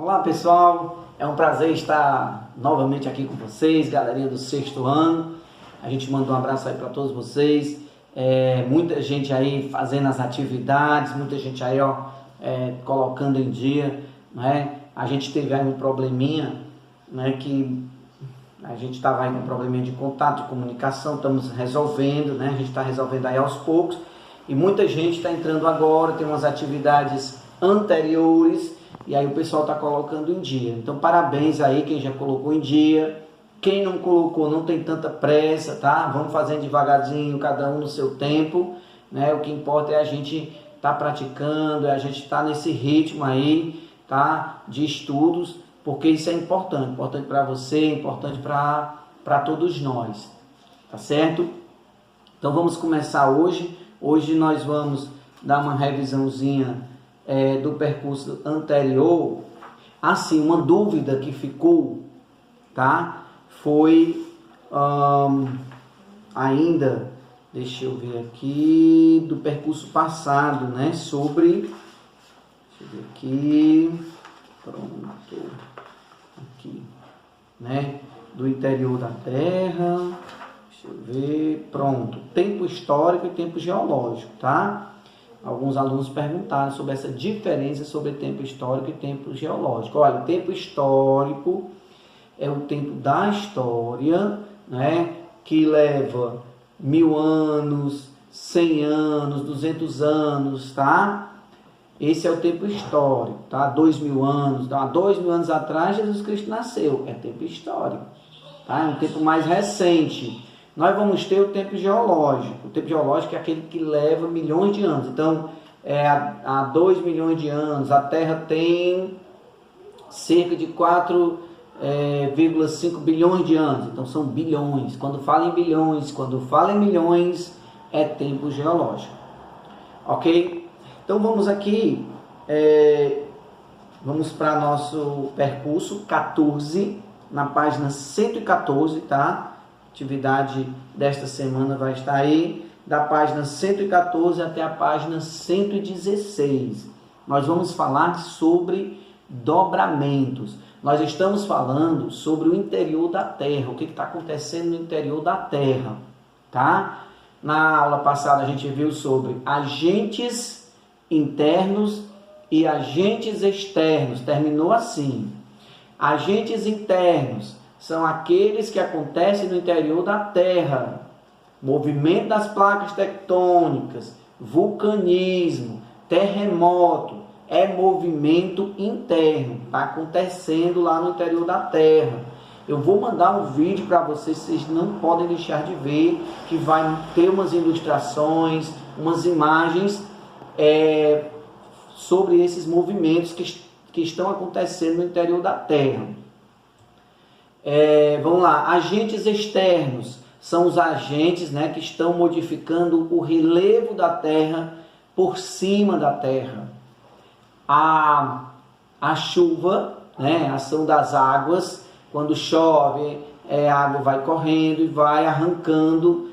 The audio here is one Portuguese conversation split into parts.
Olá pessoal, é um prazer estar novamente aqui com vocês, galerinha do sexto ano. A gente manda um abraço aí para todos vocês, muita gente aí fazendo as atividades, muita gente aí colocando em dia, né? A gente teve aí um probleminha, né, que a gente estava aí com um probleminha de contato, de comunicação, estamos resolvendo, né? A gente está resolvendo aí aos poucos e muita gente está entrando agora, tem umas atividades anteriores. E aí o pessoal está colocando em dia. Então parabéns aí quem já colocou em dia. Quem não colocou não tem tanta pressa, tá? Vamos fazendo devagarzinho, cada um no seu tempo, né? O que importa é a gente estar praticando, é a gente estar nesse ritmo aí, tá? De estudos, porque isso é importante para você, importante para todos nós, tá certo? Então vamos começar hoje. Hoje nós vamos dar uma revisãozinha do percurso anterior. Assim, uma dúvida que ficou, tá? Foi ainda, deixa eu ver aqui, do percurso passado, né? Sobre, deixa eu ver aqui, pronto, aqui, né? Do interior da Terra, deixa eu ver, pronto, tempo histórico e tempo geológico, tá? Alguns alunos perguntaram sobre essa diferença sobre tempo histórico e tempo geológico. Olha, o tempo histórico é o tempo da história, né, que leva 1000 anos, 100 anos, 200 anos, tá? Esse é o tempo histórico, tá? 2000 anos, tá? 2000 anos atrás Jesus Cristo nasceu, é tempo histórico, tá? É um tempo mais recente. Nós vamos ter o tempo geológico. O tempo geológico é aquele que leva milhões de anos. Então, há 2 milhões de anos, a Terra tem cerca de 4,5 bilhões de anos. Então, são bilhões. Quando fala em bilhões, quando fala em milhões, é tempo geológico. Ok? Então, vamos aqui. Vamos para nosso percurso 14, na página 114, tá? Atividade desta semana vai estar aí da página 114 até a página 116. Nós vamos falar sobre dobramentos. Nós estamos falando sobre o interior da Terra, o que está acontecendo no interior da Terra, tá? Na aula passada a gente viu sobre agentes internos e agentes externos. Terminou assim. Agentes internos são aqueles que acontecem no interior da Terra. Movimento das placas tectônicas, vulcanismo, terremoto, é movimento interno. Está acontecendo lá no interior da Terra. Eu vou mandar um vídeo para vocês não podem deixar de ver, que vai ter umas ilustrações, umas imagens sobre esses movimentos que estão acontecendo no interior da Terra. Vamos lá, agentes externos são os agentes, né, que estão modificando o relevo da Terra por cima da Terra. A chuva, né, a ação das águas, quando chove, a água vai correndo e vai arrancando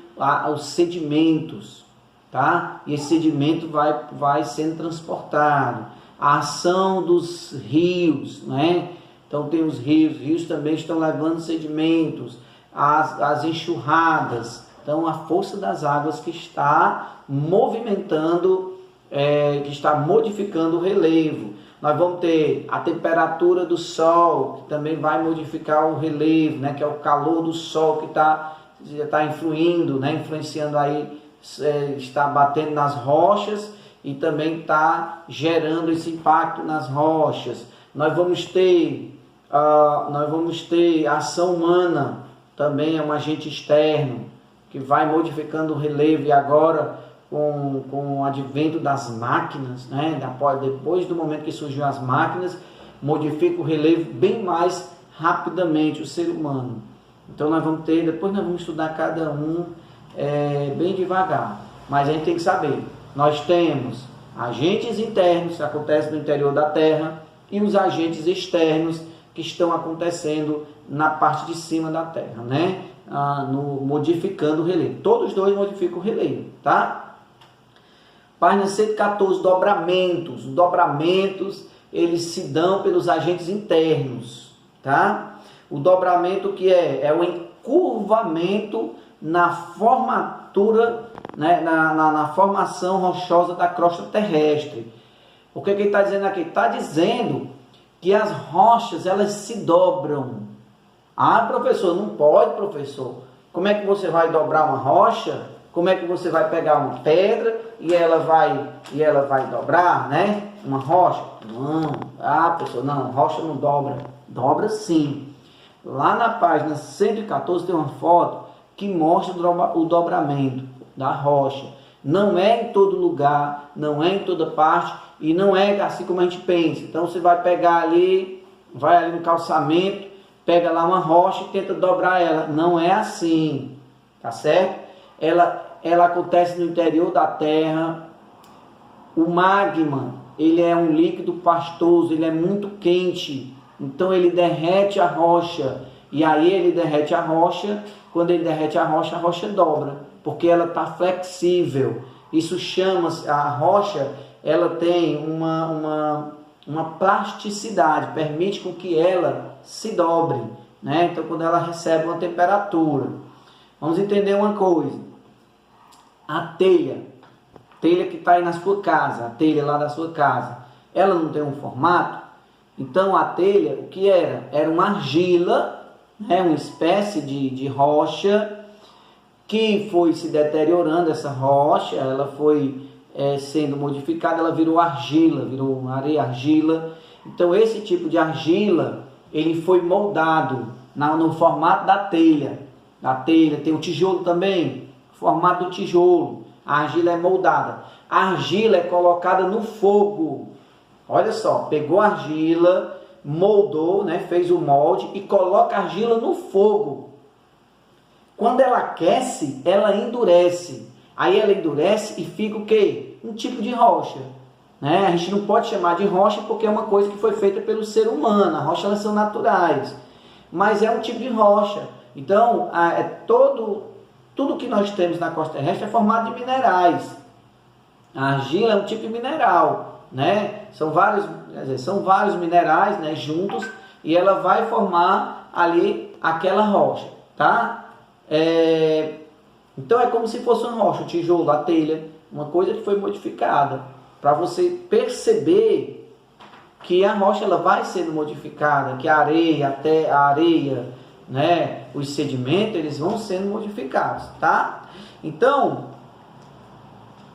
os sedimentos, tá? E esse sedimento vai sendo transportado. A ação dos rios, né? Então tem os rios também estão levando sedimentos, as enxurradas. Então a força das águas que está movimentando, que está modificando o relevo. Nós vamos ter a temperatura do sol, que também vai modificar o relevo, né? Que é o calor do sol que está influindo, né? Influenciando aí, está batendo nas rochas e também está gerando esse impacto nas rochas. Nós vamos ter a ação humana, também é um agente externo, que vai modificando o relevo. E agora, com o advento das máquinas, né, depois do momento que surgiu as máquinas, modifica o relevo bem mais rapidamente o ser humano. Então depois nós vamos estudar cada um bem devagar, mas a gente tem que saber, nós temos agentes internos que acontecem no interior da Terra e os agentes externos que estão acontecendo na parte de cima da Terra, né? Modificando o relevo. Todos dois modificam o relevo, tá? Página 114, dobramentos. Dobramentos eles se dão pelos agentes internos, tá? O dobramento que é o encurvamento na formatura, né, na formação rochosa da crosta terrestre. O que ele está dizendo aqui? Está dizendo que as rochas, elas se dobram. Ah, professor, não pode, professor. Como é que você vai dobrar uma rocha? Como é que você vai pegar uma pedra e ela vai dobrar, né? Uma rocha? Não. Ah, professor, não, rocha não dobra. Dobra sim. Lá na página 114 tem uma foto que mostra o dobramento da rocha. Não é em todo lugar, não é em toda parte e não é assim como a gente pensa. Então você vai pegar ali, vai ali no calçamento, pega lá uma rocha e tenta dobrar ela. Não é assim, tá certo? Ela acontece no interior da terra. O magma, ele é um líquido pastoso, ele é muito quente. Então ele derrete a rocha. E aí ele derrete a rocha. Quando ele derrete a rocha dobra. Porque ela está flexível. Isso chama-se, a rocha, ela tem uma plasticidade, permite com que ela se dobre, né? Então quando ela recebe uma temperatura. Vamos entender uma coisa. A telha que está aí na sua casa, a telha lá da sua casa, ela não tem um formato? Então a telha, o que era? Era uma argila, né? Uma espécie de rocha, que foi se deteriorando. Essa rocha, ela foi sendo modificada, ela virou argila, virou areia argila. Então esse tipo de argila, ele foi moldado no formato da telha. Tem o tijolo também, formato do tijolo. A argila é moldada. A argila é colocada no fogo. Olha só, pegou a argila, moldou, né, fez o molde e coloca a argila no fogo. Quando ela aquece, ela endurece. Aí ela endurece e fica o quê? Um tipo de rocha. Né? A gente não pode chamar de rocha porque é uma coisa que foi feita pelo ser humano. As rochas, elas são naturais. Mas é um tipo de rocha. Então, tudo que nós temos na costa terrestre é formado de minerais. A argila é um tipo de mineral, né? São vários minerais, né, juntos, e ela vai formar ali aquela rocha, tá? Então é como se fosse uma rocha, o tijolo, a telha, uma coisa que foi modificada, para você perceber que a rocha ela vai sendo modificada, que a areia, né, os sedimentos, eles vão sendo modificados, tá? Então,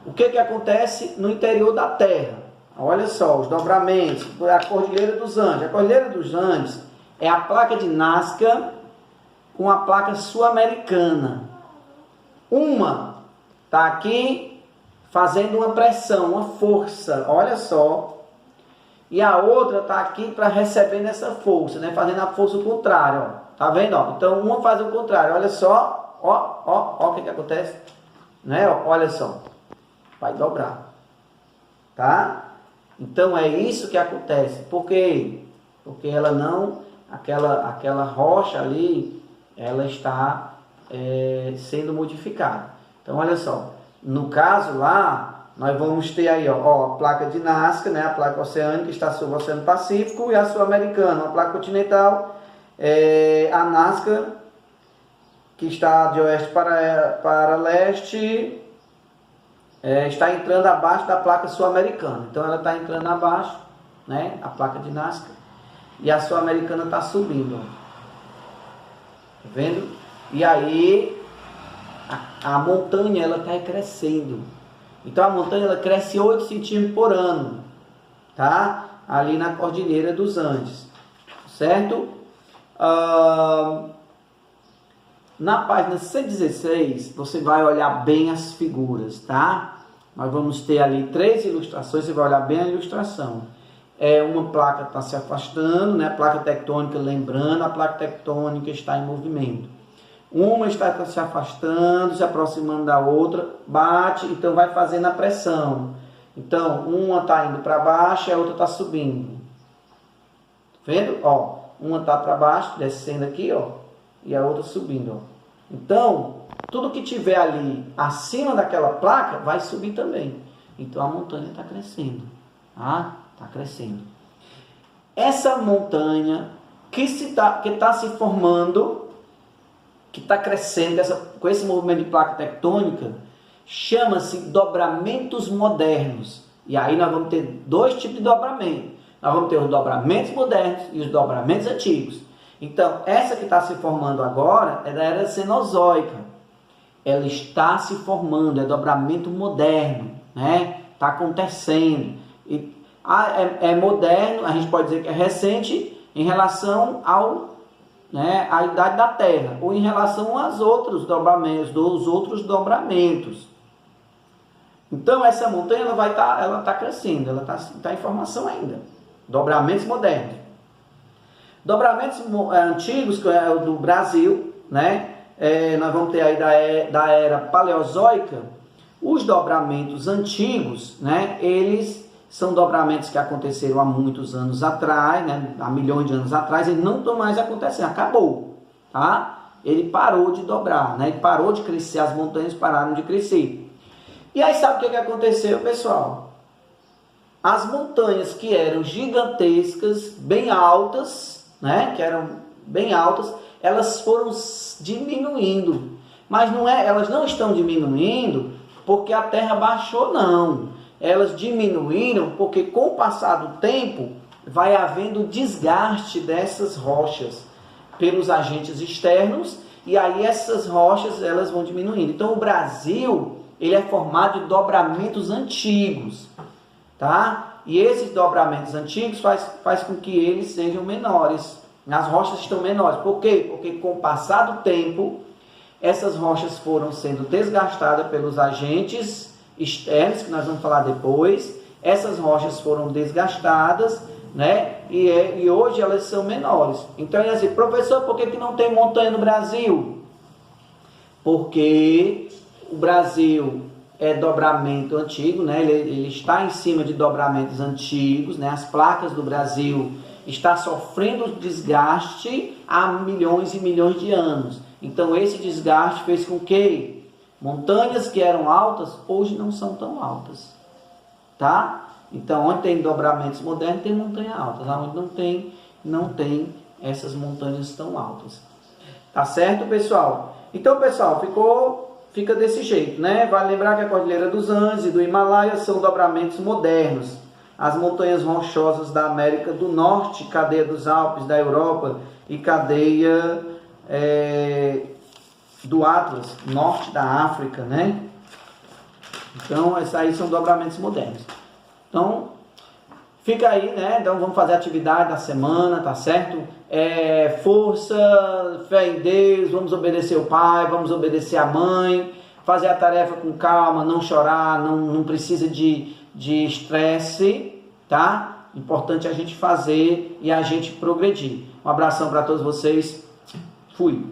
o que acontece no interior da Terra? Olha só, os dobramentos, a Cordilheira dos Andes. A Cordilheira dos Andes é a placa de Nazca com a placa sul-americana. Uma está aqui fazendo uma pressão, uma força, olha só. E a outra está aqui para recebendo essa força, né? Fazendo a força contrária, ó. Tá vendo? Ó? Então uma faz o contrário, olha só, ó o que acontece, né? Olha só, vai dobrar, tá? Então é isso que acontece. Por quê? Porque ela não, aquela rocha ali, ela está sendo modificada. Então olha só, no caso lá, nós vamos ter aí, ó, a placa de Nazca, né? A placa oceânica está sobre o Oceano Pacífico, e a sul-americana, a placa continental. A Nazca, que está de oeste para leste, está entrando abaixo da placa sul-americana. Então ela está entrando abaixo, né, a placa de Nazca, e a sul-americana está subindo. Tá vendo? E aí a montanha ela está crescendo. Então a montanha ela cresce 8 centímetros por ano, tá? Ali na Cordilheira dos Andes, certo? Na página 116, você vai olhar bem as figuras, tá? Nós vamos ter ali 3 ilustrações, você vai olhar bem a ilustração. Uma placa está se afastando, né? A placa tectônica, lembrando, a placa tectônica está em movimento. Uma está se afastando, se aproximando da outra, bate, então vai fazendo a pressão. Então, uma está indo para baixo e a outra está subindo. Vendo? Ó, uma está para baixo, descendo aqui, ó, e a outra subindo, ó. Então, tudo que tiver ali acima daquela placa vai subir também. Então a montanha está crescendo, tá? Está crescendo. essa montanha que está se formando, que está crescendo com esse movimento de placa tectônica, chama-se dobramentos modernos. E aí nós vamos ter dois tipos de dobramento. Nós vamos ter os dobramentos modernos e os dobramentos antigos. Então, essa que está se formando agora é da era cenozoica. Ela está se formando, é dobramento moderno, né? Está acontecendo. É moderno, a gente pode dizer que é recente em relação à idade da Terra, ou em relação aos outros dobramentos, Então, essa montanha ela está crescendo, ela está em formação ainda. Dobramentos modernos. Dobramentos antigos, que é o do Brasil, né? Nós vamos ter aí da era paleozoica. Os dobramentos antigos, né? Eles são dobramentos que aconteceram há muitos anos atrás, né? Há milhões de anos atrás, e não estão mais acontecendo, acabou, tá? Ele parou de dobrar, né? Ele parou de crescer, as montanhas pararam de crescer. E aí sabe o que aconteceu, pessoal? As montanhas que eram gigantescas, bem altas, né? Que eram bem altas, elas foram diminuindo. Mas elas não estão diminuindo porque a Terra baixou, não. Elas diminuíram porque com o passar do tempo vai havendo desgaste dessas rochas pelos agentes externos, e aí essas rochas elas vão diminuindo. Então o Brasil, ele é formado de dobramentos antigos, tá? E esses dobramentos antigos faz com que eles sejam menores. As rochas estão menores. Por quê? Porque com o passar do tempo, essas rochas foram sendo desgastadas pelos agentes externos, que nós vamos falar depois. Essas rochas foram desgastadas, né? E hoje elas são menores. Então, assim, professor, por que não tem montanha no Brasil? Porque o Brasil é dobramento antigo, né? Ele está em cima de dobramentos antigos, né? As placas do Brasil estão sofrendo desgaste há milhões e milhões de anos. Então esse desgaste fez com que montanhas que eram altas hoje não são tão altas, tá? Então onde tem dobramentos modernos tem montanha altas, onde não tem essas montanhas tão altas. Tá certo, pessoal? Então, pessoal, fica desse jeito, né? Vale lembrar que a Cordilheira dos Andes e do Himalaia são dobramentos modernos. As montanhas rochosas da América do Norte, cadeia dos Alpes da Europa e cadeia do Atlas, norte da África, né? Então, esses aí são dobramentos modernos. Então, fica aí, né? Então, vamos fazer a atividade da semana, tá certo? Força, fé em Deus, vamos obedecer o pai, vamos obedecer a mãe, fazer a tarefa com calma, não chorar, não precisa de estresse, tá? Importante a gente fazer e a gente progredir. Um abração para todos vocês. Fui.